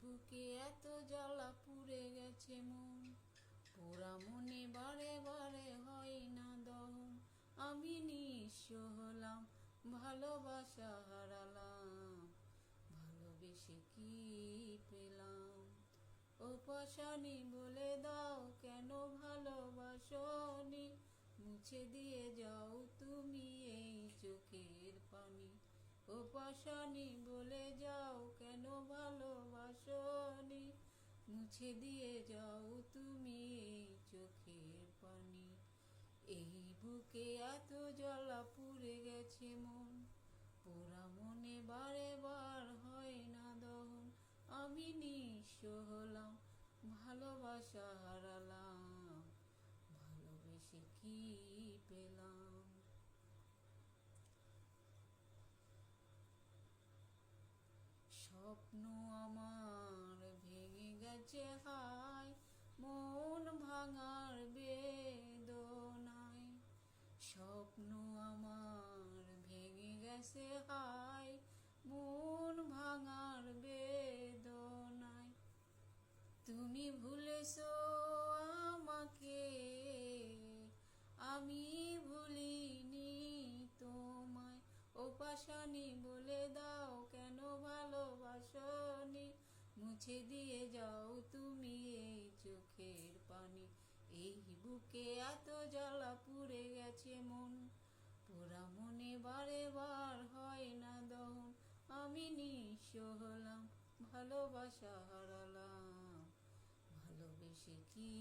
বুকে এত জ্বালা পুড়ে গেছে মন, পোড়া মনে বারে বারে হয় না দহন। আমি নিঃস্ব হলাম, ভালোবাসা হারালাম, ভালোবেসে কি পেলাম? ও পাশানি বলে দাও কেন ভালোবাসনি, মুছে দিয়ে যাও তুমি এই চোখের পানি। ও পাশানি বলে যাও কেন ভালোবাসনি, মুছে দিয়ে যাও তুমি এই চোখের পানি। এই বুকে এত জ্বালা পুড়ে গেছে মন, পোড়া মনে বারে বার হয় না দহন। আমি নিঃস্ব হলাম, ভালোবাসা হারালাম, ভালোবেসে কি পেলাম? স্বপ্ন আমার ভেঙে গেছে হায়, মন ভাঙার বেদনায়। স্বপ্ন আমার ভেঙে গেছে হায়, মন ভাঙার বেদনায়। তুমি ভুলেছো আমাকে, আমি ভুলিনি তোমায়। ও পাশানি বলে দাও কেন ভালোবাসনি, মুছে দিয়ে যাও তুমি এই চোখের পানি। এই বুকে এত জ্বালা পুড়ে গেছে মন, পোড়া মনে বারে বার হয় না দহন। আমি নিঃস্ব হলাম, ভালোবাসা হারালাম, ভালোবেসে কি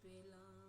পেলাম?